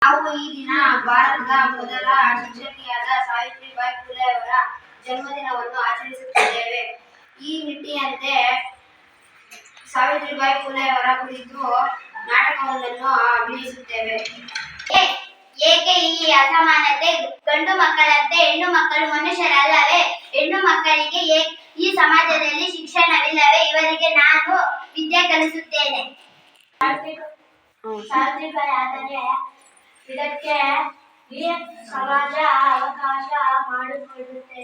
ನಾವು ಈ ದಿನ ಭಾರತದ ಮೊದಲ ಶಿಕ್ಷಕಿಯಾದ ಸಾವಿತ್ರಿಬಾಯಿ ಫುಲೆ ಅವರ ಜನ್ಮದಿನವನ್ನು ಆಚರಿಸುತ್ತಿದ್ದೇವೆ. ಈ ನಿಟ್ಟಿನಂತೆ ಸಾವಿತ್ರಿಬಾಯಿ ಫುಲೆ ಅವರ ಕುರಿತು ನಾಟಕವೊಂದನ್ನು ಅಭಿನಯಿಸುತ್ತೇವೆ. ಏಕೆ ಈ ಅಸಮಾನತೆ? ಗಂಡು ಮಕ್ಕಳಂತೆ ಹೆಣ್ಣು ಮಕ್ಕಳು ಮನುಷ್ಯರಲ್ಲವೇ? ಹೆಣ್ಣು ಮಕ್ಕಳಿಗೆ ಈ ಸಮಾಜದಲ್ಲಿ ಶಿಕ್ಷಣವಿಲ್ಲವೇ? ಇವರಿಗೆ ನಾನು ವಿದ್ಯೆ ಕಲಿಸುತ್ತೇನೆ. ಸಾವಿತ್ರಿಬಾಯಿ ಆದರೆ ಇದಕ್ಕೆ ಈ ಸಮಾಜ ಅವಕಾಶ ಮಾಡಿಕೊಡುತ್ತೆ.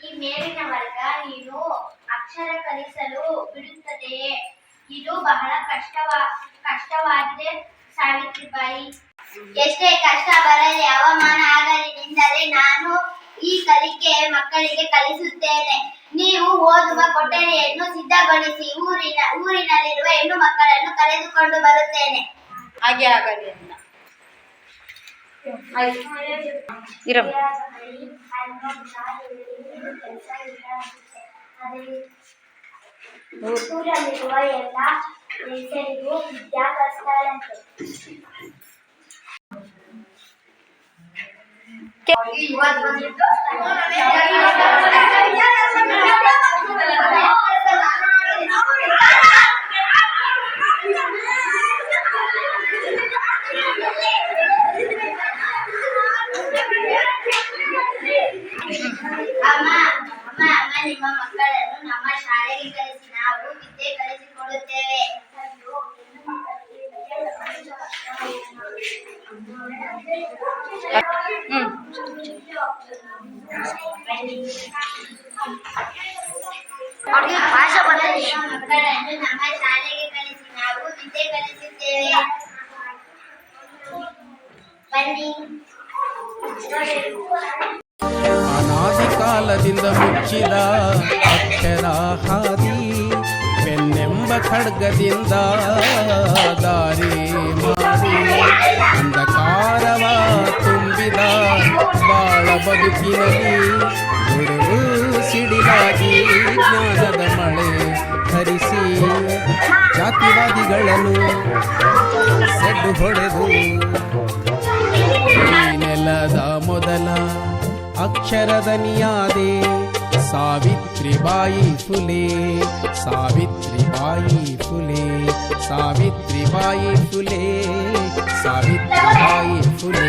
ಈ ಮೇಲಿನ ವರ್ಗ ನೀನು ಅಕ್ಷರ ಕಲಿಸಲು ಬಿಡುತ್ತದೆಯೇ? ಇದು ಬಹಳ ಕಷ್ಟವಾಗಿದೆ ಸಾವಿತ್ರಿಬಾಯಿ. ಎಷ್ಟೇ ಕಷ್ಟ ಬರಲಿ, ಅವಮಾನ ಆಗಲಿ ನಿಂದರೆ ನಾನು ಈ ಕಲಿಕೆ ಮಕ್ಕಳಿಗೆ ಕಲಿಸುತ್ತೇನೆ. ನೀವು ಓದುವ ಕೊಠಡಿಯನ್ನು ಸಿದ್ಧಗೊಳಿಸಿ ಊರಿನಲ್ಲಿರುವ ಹೆಣ್ಣು ಮಕ್ಕಳನ್ನು ಕರೆದುಕೊಂಡು ಬರುತ್ತೇನೆ. ಹಾಗೆ ಆಗಲಿ ಅಂತ ಊರಲ್ಲಿರುವ ಎಲ್ಲ ರೈತರಿಗೂ ವಿದ್ಯಾಭ್ಯಾಸಗಳಂತೆ. ಅಮ್ಮ ನಿಮ್ಮ ಮಕ್ಕಳನ್ನು ನಮ್ಮ ಶಾಲೆಗೆ ಕಳಿಸಿ, ನಾವು ವಿದ್ಯೆ ಕಲಿಸಿಕೊಡುತ್ತೇವೆ. ಮಕ್ಕಳನ್ನು ನಮ್ಮ ಶಾಲೆಗೆ ಕಳಿಸಿ, ನಾವು ವಿದ್ಯೆ ಕಲಿಸುತ್ತೇವೆ. ಬನ್ನಿ. ಅನಾದಿ ಕಾಲದಿಂದ ಮುಚ್ಚಿದ ಅಕ್ಷರ ಹಾದಿ, ಪೆನ್ನೆಂಬ ಖಡ್ಗದಿಂದ ದಾರಿ ಮಾಡಿ, ಅಂಧಕಾರವ ತುಂಬಿದ ಬಾಳ ಬದುಕಿನಲ್ಲಿ ಗುರುವು ಸಿಡಿಲಾಗಿ ಜ್ಞಾನದ ಮಳೆ ಹರಿಸಿ, ಜಾತಿವಾದಿಗಳನ್ನು ಸೆಡ್ಡು ಹೊಡೆದು ಈ ನೆಲದ ಮೊದಲ ಅಕ್ಷರದ ನಿಯಾದೆ ಸಾವಿತ್ರಿಬಾಯಿ ಫುಲೆ. ಸಾವಿತ್ರಿಬಾಯಿ ಫುಲೆ, ಸಾವಿತ್ರಿಬಾಯಿ ಫುಲೆ, ಸಾವಿತ್ರಿಬಾಯಿ ಫುಲೆ.